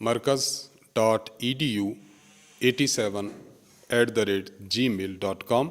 markaz.edu87@gmail.com।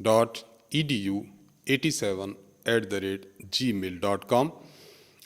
markaz.edu87@gmail.com।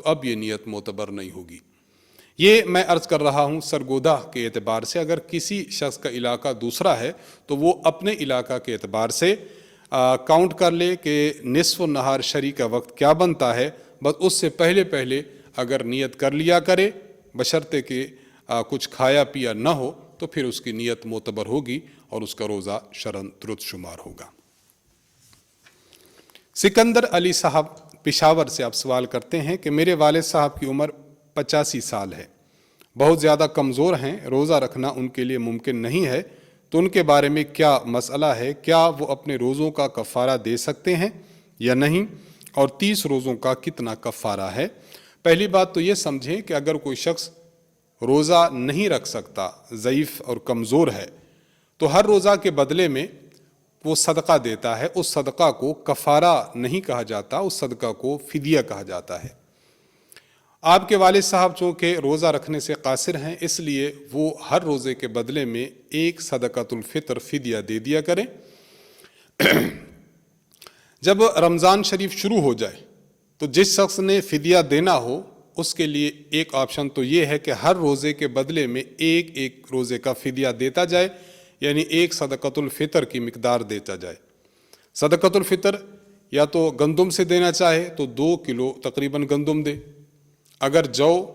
تو اب یہ نیت معتبر نہیں ہوگی۔ یہ میں عرض کر رہا ہوں سرگودہ کے اعتبار سے، اگر کسی شخص کا علاقہ دوسرا ہے تو وہ اپنے علاقہ کے اعتبار سے کاؤنٹ کر لے کہ نصف النہار شرع کا وقت کیا بنتا ہے، بس اس سے پہلے اگر نیت کر لیا کرے، بشرطے کہ کچھ کھایا پیا نہ ہو، تو پھر اس کی نیت معتبر ہوگی اور اس کا روزہ شرعاً درست شمار ہوگا۔ سکندر علی صاحب پشاور سے آپ سوال کرتے ہیں کہ میرے والد صاحب کی عمر 85 سال ہے، بہت زیادہ کمزور ہیں، روزہ رکھنا ان کے لیے ممکن نہیں ہے، تو ان کے بارے میں کیا مسئلہ ہے؟ کیا وہ اپنے روزوں کا کفارہ دے سکتے ہیں یا نہیں؟ اور 30 روزوں کا کتنا کفارہ ہے؟ پہلی بات تو یہ سمجھیں کہ اگر کوئی شخص روزہ نہیں رکھ سکتا، ضعیف اور کمزور ہے، تو ہر روزہ کے بدلے میں وہ صدقہ دیتا ہے، اس صدقہ کو کفارہ نہیں کہا جاتا، اس صدقہ کو فدیہ کہا جاتا ہے۔ آپ کے والد صاحب چونکہ روزہ رکھنے سے قاصر ہیں، اس لیے وہ ہر روزے کے بدلے میں ایک صدقۃ الفطر فدیہ دے دیا کریں۔ جب رمضان شریف شروع ہو جائے تو جس شخص نے فدیہ دینا ہو اس کے لیے ایک آپشن تو یہ ہے کہ ہر روزے کے بدلے میں ایک روزے کا فدیہ دیتا جائے، یعنی ایک صدقۃ الفطر کی مقدار دیتا جائے۔ صدقۃ الفطر یا تو گندم سے دینا چاہے تو 2 کلو تقریباً گندم دے، اگر جو،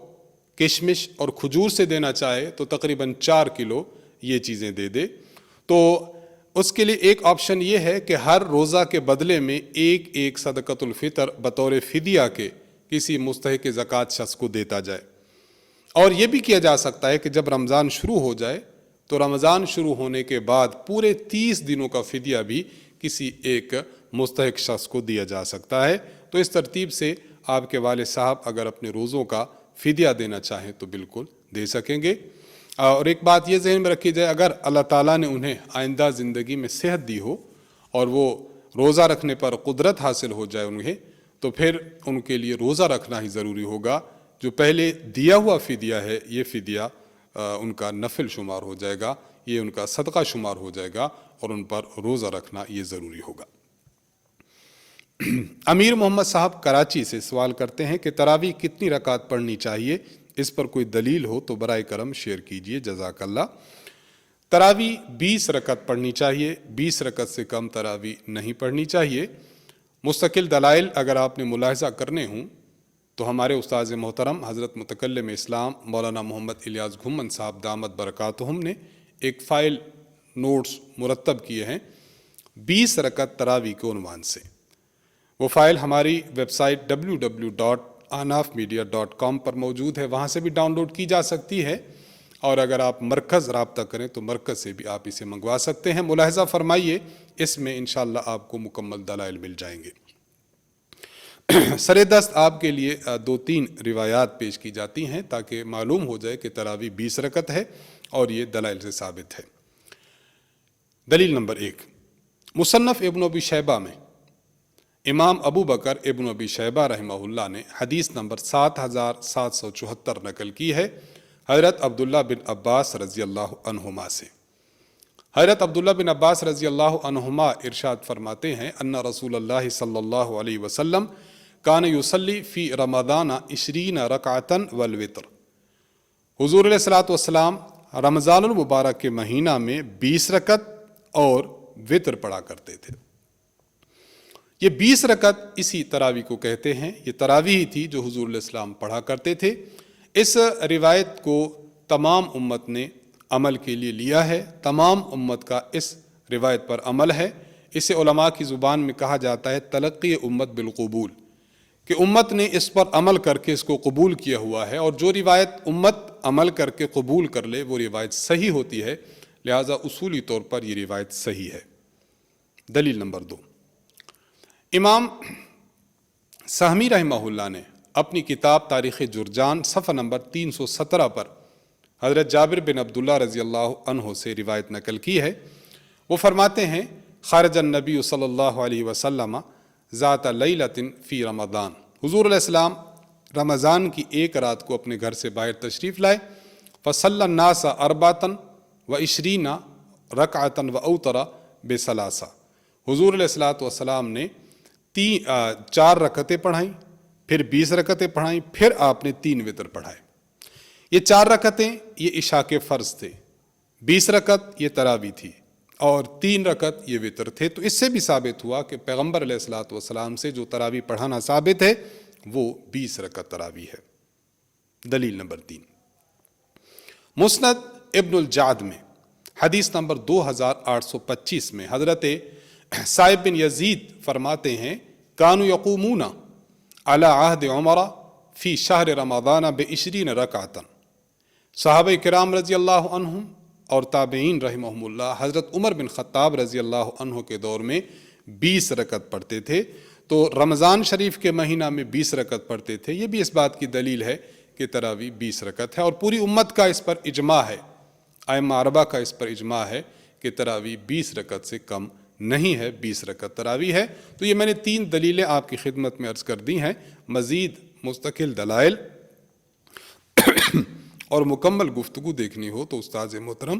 کشمش اور کھجور سے دینا چاہے تو تقریباً 4 کلو یہ چیزیں دے دے۔ تو اس کے لیے ایک آپشن یہ ہے کہ ہر روزہ کے بدلے میں ایک صدقۃ الفطر بطور فدیہ کے کسی مستحق زکوٰۃ شخص کو دیتا جائے۔ اور یہ بھی کیا جا سکتا ہے کہ جب رمضان شروع ہو جائے تو رمضان شروع ہونے کے بعد پورے 30 دنوں کا فدیہ بھی کسی ایک مستحق شخص کو دیا جا سکتا ہے۔ تو اس ترتیب سے آپ کے والد صاحب اگر اپنے روزوں کا فدیہ دینا چاہیں تو بالکل دے سکیں گے۔ اور ایک بات یہ ذہن میں رکھی جائے، اگر اللہ تعالیٰ نے انہیں آئندہ زندگی میں صحت دی ہو اور وہ روزہ رکھنے پر قدرت حاصل ہو جائے انہیں، تو پھر ان کے لیے روزہ رکھنا ہی ضروری ہوگا۔ جو پہلے دیا ہوا فدیہ ہے یہ فدیہ ان کا نفل شمار ہو جائے گا، یہ ان کا صدقہ شمار ہو جائے گا اور ان پر روزہ رکھنا یہ ضروری ہوگا۔ امیر محمد صاحب کراچی سے سوال کرتے ہیں کہ تراویح کتنی رکعت پڑھنی چاہیے؟ اس پر کوئی دلیل ہو تو برائے کرم شیئر کیجیے، جزاک اللہ۔ تراویح 20 رکعت پڑھنی چاہیے، 20 رکعت سے کم تراویح نہیں پڑھنی چاہیے۔ مستقل دلائل اگر آپ نے ملاحظہ کرنے ہوں تو ہمارے استاذ محترم حضرت متکلم اسلام مولانا محمد الیاس گھمن صاحب دامت برکاتہم نے ایک فائل نوٹس مرتب کیے ہیں 20 رکعت تراویح کے عنوان سے۔ وہ فائل ہماری ویب سائٹ www.anafmedia.com پر موجود ہے، وہاں سے بھی ڈاؤن لوڈ کی جا سکتی ہے، اور اگر آپ مرکز رابطہ کریں تو مرکز سے بھی آپ اسے منگوا سکتے ہیں۔ ملاحظہ فرمائیے، اس میں انشاءاللہ آپ کو مکمل دلائل مل جائیں گے۔ سر دست آپ کے لیے 2-3 روایات پیش کی جاتی ہیں تاکہ معلوم ہو جائے کہ تراویح 20 رکعت ہے اور یہ دلائل سے ثابت ہے۔ دلیل نمبر 1، مصنف ابن ابی شیبہ میں امام ابو بکر ابن ابی شیبہ رحمہ اللہ نے حدیث نمبر 7774 نقل کی ہے حضرت عبداللہ بن عباس رضی اللہ عنہما سے۔ حضرت عبداللہ بن عباس رضی اللہ عنہما ارشاد فرماتے ہیں ان رسول اللہ صلی اللہ علیہ وسلم کان یصلی فی رمضان 20 رکعتا والوتر۔ حضور علیہ الصلوۃ والسلام رمضان المبارک کے مہینہ میں 20 رکعت اور وتر پڑھا کرتے تھے۔ یہ 20 رکعت اسی تراویح کو کہتے ہیں، یہ تراویح ہی تھی جو حضور علیہ السلام پڑھا کرتے تھے۔ اس روایت کو تمام امت نے عمل کے لیے لیا ہے، تمام امت کا اس روایت پر عمل ہے۔ اسے علماء کی زبان میں کہا جاتا ہے تلقی امت بالقبول، کہ امت نے اس پر عمل کر کے اس کو قبول کیا ہوا ہے، اور جو روایت امت عمل کر کے قبول کر لے وہ روایت صحیح ہوتی ہے، لہذا اصولی طور پر یہ روایت صحیح ہے۔ دلیل نمبر 2، امام سہمی رحمہ اللہ نے اپنی کتاب تاریخ جرجان صفحہ نمبر 317 پر حضرت جابر بن عبداللہ رضی اللہ عنہ سے روایت نقل کی ہے۔ وہ فرماتے ہیں خرج النبی صلی اللہ علیہ وسلم ذات لیلۃ فی رمضان، حضور علیہ السلام رمضان کی ایک رات کو اپنے گھر سے باہر تشریف لائے، فصلی الناس 24 رکعۃ واوتر ب3، حضور علیہ الصلوۃ والسلام نے 4 رکعتیں پڑھائیں، پھر 20 رکعتیں پڑھائیں، پھر آپ نے 3 وتر پڑھائے۔ یہ 4 رکعتیں یہ عشاء کے فرض تھے، 20 رکعت یہ تراویح تھی، اور 3 رکعت یہ وتر تھے۔ تو اس سے بھی ثابت ہوا کہ پیغمبر علیہ الصلوۃ والسلام سے جو تراویح پڑھانا ثابت ہے وہ 20 رکعت تراویح ہے۔ دلیل نمبر 3، مسند ابن الجعد میں حدیث نمبر 2825 میں حضرت صائب بن یزید فرماتے ہیں، کانوا یقومون علی عہد عمر فی شہر رمضان ب20 رکعۃ۔ صحابہ کرام رضی اللہ عنہم اور تابعین رحمہم اللہ حضرت عمر بن خطاب رضی اللہ عنہ کے دور میں 20 رکعت پڑھتے تھے۔ تو رمضان شریف کے مہینہ میں 20 رکعت پڑھتے تھے، یہ بھی اس بات کی دلیل ہے کہ تراویح 20 رکعت ہے، اور پوری امت کا اس پر اجماع ہے، ائمہ اربعہ کا اس پر اجماع ہے کہ تراویح 20 رکعت سے کم نہیں ہے، 20 رکعت تراویح ہے۔ تو یہ میں نے 3 دلیلیں آپ کی خدمت میں عرض کر دی ہیں۔ مزید مستقل دلائل اور مکمل گفتگو دیکھنی ہو تو استاذ محترم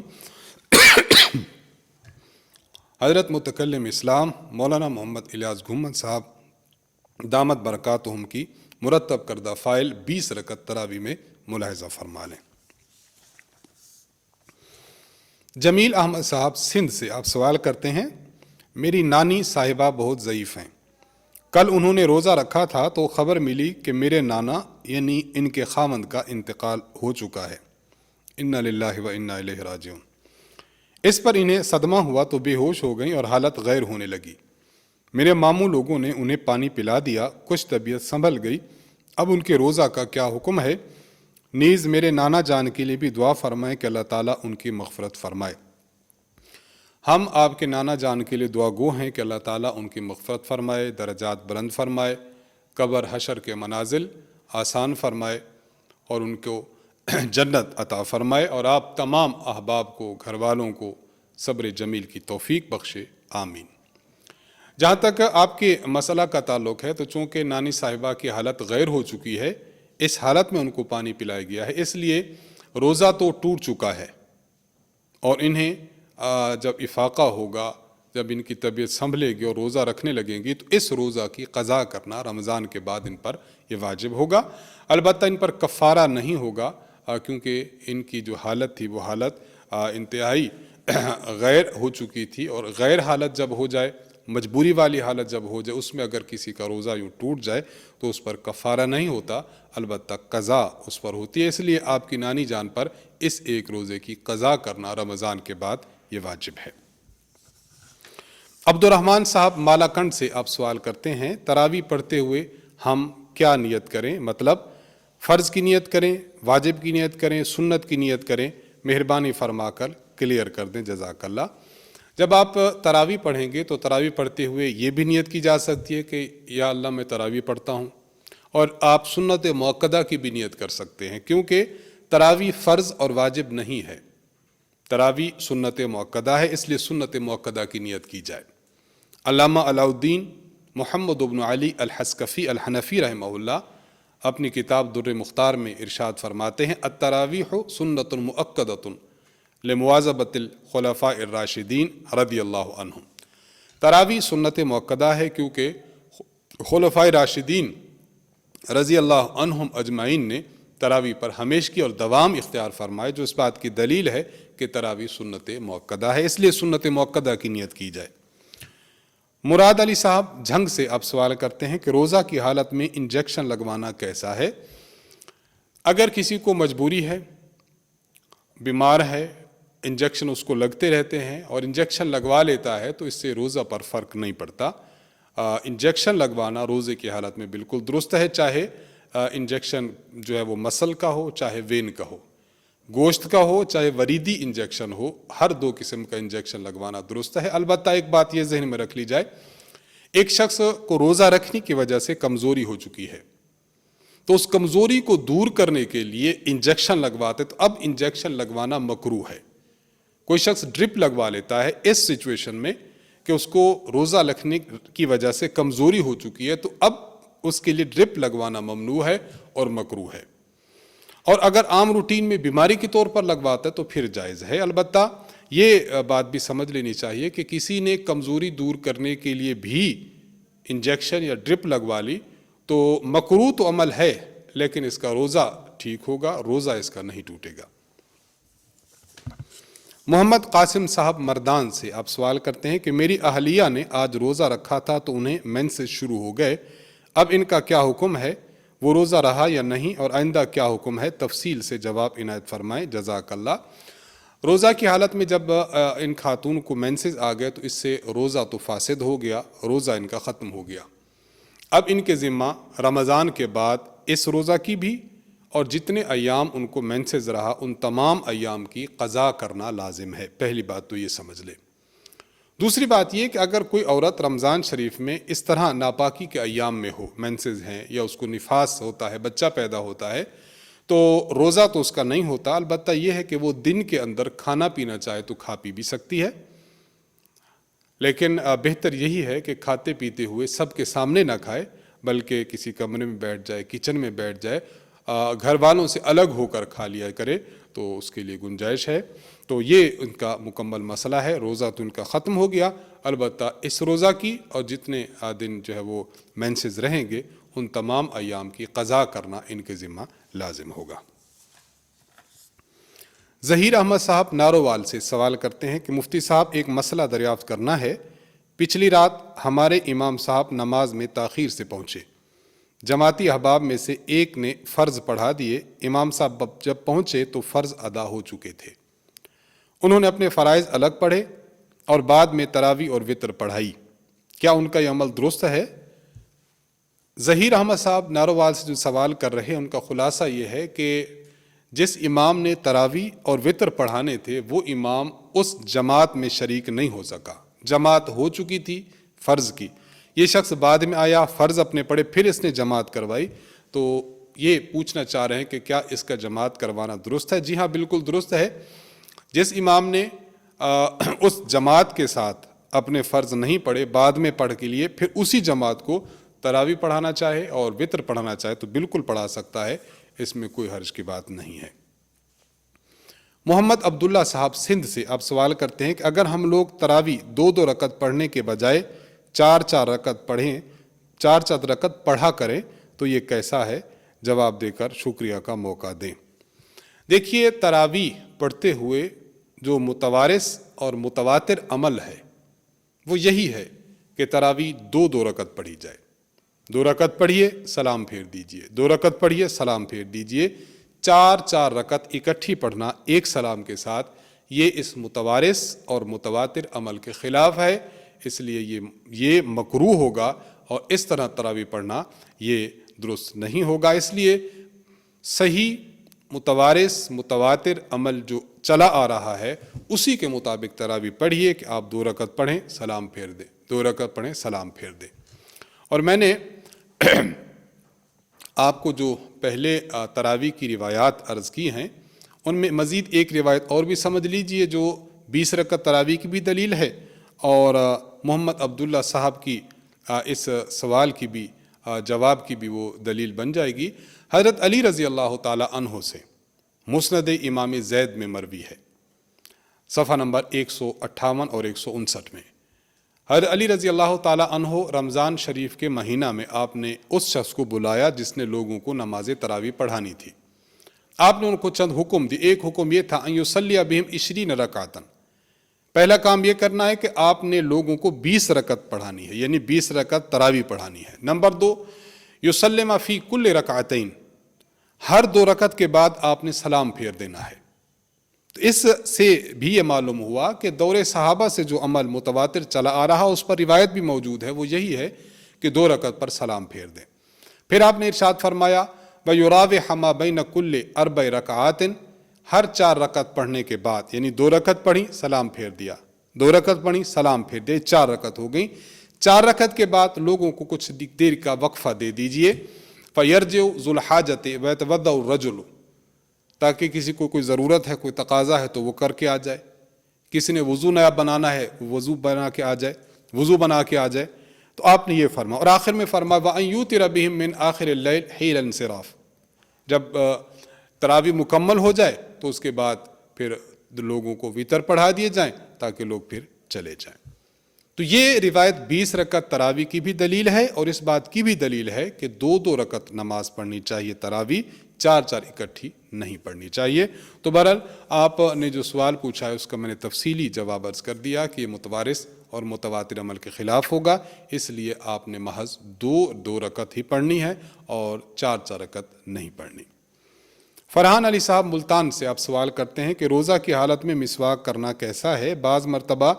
حضرت متکلم اسلام مولانا محمد الیاس گھمن صاحب دامت برکاتہم کی مرتب کردہ فائل 20 رکعت تراویح میں ملاحظہ فرما لیں۔ جمیل احمد صاحب سندھ سے آپ سوال کرتے ہیں، میری نانی صاحبہ بہت ضعیف ہیں، کل انہوں نے روزہ رکھا تھا تو خبر ملی کہ میرے نانا یعنی ان کے خاوند کا انتقال ہو چکا ہے، انا للہ و انا الیہ راجعون۔ اس پر انہیں صدمہ ہوا تو بے ہوش ہو گئیں اور حالت غیر ہونے لگی۔ میرے ماموں لوگوں نے انہیں پانی پلا دیا، کچھ طبیعت سنبھل گئی، اب ان کے روزہ کا کیا حکم ہے؟ نیز میرے نانا جان کے لیے بھی دعا فرمائیں کہ اللہ تعالیٰ ان کی مغفرت فرمائے۔ ہم آپ کے نانا جان کے لیے دعا گو ہیں کہ اللہ تعالیٰ ان کی مغفرت فرمائے، درجات بلند فرمائے، قبر حشر کے منازل آسان فرمائے اور ان کو جنت عطا فرمائے، اور آپ تمام احباب کو، گھر والوں کو صبر جمیل کی توفیق بخشے، آمین۔ جہاں تک آپ کے مسئلہ کا تعلق ہے تو چونکہ نانی صاحبہ کی حالت غیر ہو چکی ہے، اس حالت میں ان کو پانی پلایا گیا ہے، اس لیے روزہ تو ٹوٹ چکا ہے، اور انہیں جب افاقہ ہوگا، جب ان کی طبیعت سنبھلے گی اور روزہ رکھنے لگیں گی تو اس روزہ کی قضا کرنا رمضان کے بعد ان پر یہ واجب ہوگا۔ البتہ ان پر کفارہ نہیں ہوگا، کیونکہ ان کی جو حالت تھی وہ حالت انتہائی غیر ہو چکی تھی، اور غیر حالت جب ہو جائے، مجبوری والی حالت جب ہو جائے، اس میں اگر کسی کا روزہ یوں ٹوٹ جائے تو اس پر کفارہ نہیں ہوتا، البتہ قضا اس پر ہوتی ہے۔ اس لیے آپ کی نانی جان پر اس ایک روزے کی قضا کرنا رمضان کے بعد یہ واجب ہے۔ عبد الرحمن صاحب مالاکنڈ سے آپ سوال کرتے ہیں، تراویح پڑھتے ہوئے ہم کیا نیت کریں؟ مطلب فرض کی نیت کریں، واجب کی نیت کریں، سنت کی نیت کریں؟ مہربانی فرما کر کلیئر کر دیں، جزاک اللہ۔ جب آپ تراویح پڑھیں گے تو تراویح پڑھتے ہوئے یہ بھی نیت کی جا سکتی ہے کہ یا اللہ میں تراویح پڑھتا ہوں، اور آپ سنت مؤکدہ کی بھی نیت کر سکتے ہیں، کیونکہ تراویح فرض اور واجب نہیں ہے، تراویح سنت مؤکدہ ہے، اس لیے سنت مؤکدہ کی نیت کی جائے۔ علامہ علاء الدین محمد بن علی الحسکفی الحنفی رحمہ اللہ اپنی کتاب در مختار میں ارشاد فرماتے ہیں، التراویح سنت مؤکدۃ لمواظبۃ الخلفاء الراشدین رضی اللہ عنہم۔ تراویح سنت مؤکدہ ہے کیونکہ خلفاء راشدین رضی اللہ عنہم اجمعین نے تراویح پر ہمیشگی اور دوام اختیار فرمائے، جو اس بات کی دلیل ہے کہ تراویح سنت مؤکدہ ہے، اس لیے سنت مؤکدہ کی نیت کی جائے۔ مراد علی صاحب جھنگ سے آپ سوال کرتے ہیں کہ روزہ کی حالت میں انجیکشن لگوانا کیسا ہے؟ اگر کسی کو مجبوری ہے، بیمار ہے، انجیکشن اس کو لگتے رہتے ہیں اور انجیکشن لگوا لیتا ہے تو اس سے روزہ پر فرق نہیں پڑتا۔ انجیکشن لگوانا روزے کی حالت میں بالکل درست ہے، چاہے انجیکشن جو ہے وہ مسل کا ہو، چاہے وین کا ہو، گوشت کا ہو، چاہے وریدی انجیکشن ہو، ہر 2 قسم کا انجیکشن لگوانا درست ہے۔ البتہ ایک بات یہ ذہن میں رکھ لی جائے، ایک شخص کو روزہ رکھنے کی وجہ سے کمزوری ہو چکی ہے، تو اس کمزوری کو دور کرنے کے لیے انجیکشن لگواتے، تو اب انجیکشن لگوانا مکروہ ہے۔ کوئی شخص ڈرپ لگوا لیتا ہے اس سچویشن میں کہ اس کو روزہ رکھنے کی وجہ سے کمزوری ہو چکی ہے، تو اب اس کے لیے ڈرپ لگوانا ممنوع ہے اور مکروہ ہے۔ اور اگر عام روٹین میں بیماری کے طور پر لگواتا ہے تو پھر جائز ہے۔ البتہ یہ بات بھی سمجھ لینی چاہیے کہ کسی نے کمزوری دور کرنے کے لیے بھی انجیکشن یا ڈرپ لگوا لی تو مکروہ تو عمل ہے لیکن اس کا روزہ ٹھیک ہوگا، روزہ اس کا نہیں ٹوٹے گا۔ محمد قاسم صاحب مردان سے آپ سوال کرتے ہیں کہ میری اہلیہ نے آج روزہ رکھا تھا تو انہیں مینسز شروع ہو گئے، اب ان کا کیا حکم ہے، وہ روزہ رہا یا نہیں، اور آئندہ کیا حکم ہے، تفصیل سے جواب عنایت فرمائیں، جزاک اللہ۔ روزہ کی حالت میں جب ان خاتون کو مینسز آ گئے تو اس سے روزہ تو فاسد ہو گیا، روزہ ان کا ختم ہو گیا۔ اب ان کے ذمہ رمضان کے بعد اس روزہ کی بھی اور جتنے ایام ان کو مینسز رہا ان تمام ایام کی قضا کرنا لازم ہے۔ پہلی بات تو یہ سمجھ لیں۔ دوسری بات یہ کہ اگر کوئی عورت رمضان شریف میں اس طرح ناپاکی کے ایام میں ہو، مینسز ہیں یا اس کو نفاس ہوتا ہے، بچہ پیدا ہوتا ہے، تو روزہ تو اس کا نہیں ہوتا، البتہ یہ ہے کہ وہ دن کے اندر کھانا پینا چاہے تو کھا پی بھی سکتی ہے، لیکن بہتر یہی ہے کہ کھاتے پیتے ہوئے سب کے سامنے نہ کھائے، بلکہ کسی کمرے میں بیٹھ جائے، کچن میں بیٹھ جائے، گھر والوں سے الگ ہو کر کھا لیا کرے تو اس کے لیے گنجائش ہے۔ تو یہ ان کا مکمل مسئلہ ہے، روزہ تو ان کا ختم ہو گیا، البتہ اس روزہ کی اور جتنے دن جو ہے وہ مینسز رہیں گے ان تمام ایام کی قضا کرنا ان کے ذمہ لازم ہوگا۔ ظہیر احمد صاحب نارووال سے سوال کرتے ہیں کہ مفتی صاحب ایک مسئلہ دریافت کرنا ہے، پچھلی رات ہمارے امام صاحب نماز میں تاخیر سے پہنچے، جماعتی احباب میں سے ایک نے فرض پڑھا دیے، امام صاحب جب پہنچے تو فرض ادا ہو چکے تھے، انہوں نے اپنے فرائض الگ پڑھے اور بعد میں تراویح اور وتر پڑھائی، کیا ان کا یہ عمل درست ہے؟ ظہیر احمد صاحب نارووال سے جو سوال کر رہے ہیں ان کا خلاصہ یہ ہے کہ جس امام نے تراویح اور وتر پڑھانے تھے وہ امام اس جماعت میں شریک نہیں ہو سکا، جماعت ہو چکی تھی فرض کی، یہ شخص بعد میں آیا، فرض اپنے پڑھے، پھر اس نے جماعت کروائی، تو یہ پوچھنا چاہ رہے ہیں کہ کیا اس کا جماعت کروانا درست ہے؟ جی ہاں، بالکل درست ہے۔ جس امام نے اس جماعت کے ساتھ اپنے فرض نہیں پڑھے، بعد میں پڑھ کے لیے پھر اسی جماعت کو تراویح پڑھانا چاہے اور وتر پڑھانا چاہے تو بالکل پڑھا سکتا ہے، اس میں کوئی حرج کی بات نہیں ہے۔ محمد عبداللہ صاحب سندھ سے آپ سوال کرتے ہیں کہ اگر ہم لوگ تراویح 2 رکعت پڑھنے کے بجائے 4 رکعت پڑھیں، 4 رکعت پڑھا کریں تو یہ کیسا ہے؟ جواب دے کر شکریہ کا موقع دیں۔ دیکھیے، تراویح پڑھتے ہوئے جو متوارث اور متواتر عمل ہے وہ یہی ہے کہ تراویح 2 رکعت پڑھی جائے، 2 رکعت پڑھیے سلام پھیر دیجئے، 2 رکعت پڑھیے سلام پھیر دیجئے، 4 رکعت اکٹھی پڑھنا ایک سلام کے ساتھ، یہ اس متوارث اور متواتر عمل کے خلاف ہے، اس لیے یہ مکروہ ہوگا اور اس طرح تراویح پڑھنا یہ درست نہیں ہوگا۔ اس لیے صحیح متوارث متواتر عمل جو چلا آ رہا ہے اسی کے مطابق تراویح پڑھیے کہ آپ 2 رکعت پڑھیں سلام پھیر دیں، 2 رکعت پڑھیں سلام پھیر دیں۔ اور میں نے آپ کو جو پہلے تراویح کی روایات عرض کی ہیں ان میں مزید ایک روایت اور بھی سمجھ لیجئے جو 20 رکعت تراویح کی بھی دلیل ہے اور محمد عبداللہ صاحب کی اس سوال کی بھی جواب کی بھی وہ دلیل بن جائے گی۔ حضرت علی رضی اللہ تعالی عنہ سے مسند امام زید میں مروی ہے، صفحہ نمبر 158 اور 159 میں، حضرت علی رضی اللہ تعالیٰ عنہ رمضان شریف کے مہینہ میں آپ نے اس شخص کو بلایا جس نے لوگوں کو نماز تراویح پڑھانی تھی، آپ نے ان کو چند حکم دی۔ ایک حکم یہ تھا ان یصلی بہم 20 رکعۃ، پہلا کام یہ کرنا ہے کہ آپ نے لوگوں کو 20 رکعت پڑھانی ہے، یعنی 20 رکعت تراویح پڑھانی ہے۔ نمبر 2، یسلم فی کل رکعتین، ہر 2 رکعت کے بعد آپ نے سلام پھیر دینا ہے۔ تو اس سے بھی یہ معلوم ہوا کہ دور صحابہ سے جو عمل متواتر چلا آ رہا اس پر روایت بھی موجود ہے، وہ یہی ہے کہ 2 رکعت پر سلام پھیر دیں۔ پھر آپ نے ارشاد فرمایا وَيُرَاوِحَ مَا بَيْنَ كُلِّ 4 رکعات، ہر 4 رکعت پڑھنے کے بعد، یعنی 2 رکعت پڑھی سلام پھیر دیا، 2 رکعت پڑھی سلام پھیر دے، 4 رکعت ہو گئیں۔ 4 رکعت کے بعد لوگوں کو کچھ دیر کا وقفہ دے دیجئے، فَيَرْجِعُ ذُو الْحَاجَةِ وَيَتَوَضَّأُ الرَّجُلُ، تاکہ کسی کو کوئی ضرورت ہے، کوئی تقاضا ہے تو وہ کر کے آ جائے، کسی نے وضو نیا بنانا ہے وہ وضو بنا کے آ جائے، تو آپ نے یہ فرمایا۔ اور آخر میں فرمایا وَأَن يُوتِرَ بِهِم مِّنْ آخِرِ اللَّيْلِ حِينَ الْانصِرَافِ، جب تراویح مکمل ہو جائے تو اس کے بعد پھر لوگوں کو وتر پڑھا دیے جائیں تاکہ لوگ پھر چلے جائیں۔ تو یہ روایت 20 رکعت تراویح کی بھی دلیل ہے، اور اس بات کی بھی دلیل ہے کہ 2 رکعت نماز پڑھنی چاہیے تراویح، 4 اکٹھی نہیں پڑھنی چاہیے۔ تو بہرحال آپ نے جو سوال پوچھا ہے اس کا میں نے تفصیلی جواب عرض کر دیا کہ یہ متوارث اور متواتر عمل کے خلاف ہوگا، اس لیے آپ نے محض 2 رکعت ہی پڑھنی ہے اور 4 رکعت نہیں پڑھنی۔ فرحان علی صاحب ملتان سے آپ سوال کرتے ہیں کہ روزہ کی حالت میں مسواک کرنا کیسا ہے؟ بعض مرتبہ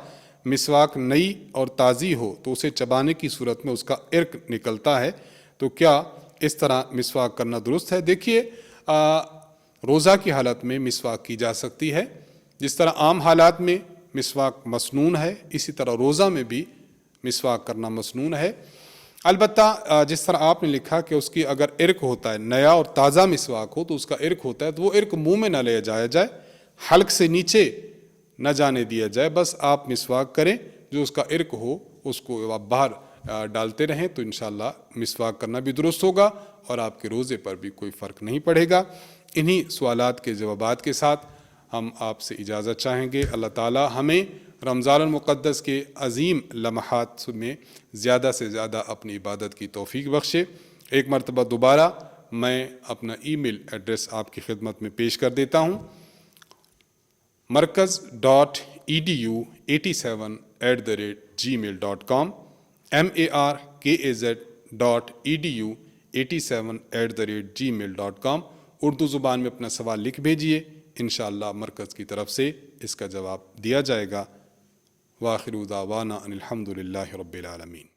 مسواک نئی اور تازی ہو تو اسے چبانے کی صورت میں اس کا عرق نکلتا ہے، تو کیا اس طرح مسواک کرنا درست ہے؟ دیکھیے، روزہ کی حالت میں مسواک کی جا سکتی ہے، جس طرح عام حالات میں مسواک مسنون ہے، اسی طرح روزہ میں بھی مسواک کرنا مسنون ہے۔ البتہ جس طرح آپ نے لکھا کہ اس کی اگر عرق ہوتا ہے، نیا اور تازہ مسواک ہو تو اس کا عرق ہوتا ہے، تو وہ عرق منہ میں نہ لے جایا جائے، حلق سے نیچے نہ جانے دیا جائے، بس آپ مسواک کریں، جو اس کا عرق ہو اس کو آپ باہر ڈالتے رہیں، تو انشاءاللہ مسواک کرنا بھی درست ہوگا اور آپ کے روزے پر بھی کوئی فرق نہیں پڑے گا۔ انہی سوالات کے جوابات کے ساتھ ہم آپ سے اجازت چاہیں گے۔ اللہ تعالی ہمیں رمضان المقدس کے عظیم لمحات میں زیادہ سے زیادہ اپنی عبادت کی توفیق بخشے۔ ایک مرتبہ دوبارہ میں اپنا ای میل ایڈریس آپ کی خدمت میں پیش کر دیتا ہوں، markaz.edu87@gmail.com، markaz.edu87@gmail.com۔ اردو زبان میں اپنا سوال لکھ بھیجیے، انشاءاللہ مرکز کی طرف سے اس کا جواب دیا جائے گا۔ وآخر دعوانا ان الحمد للہ رب العالمین۔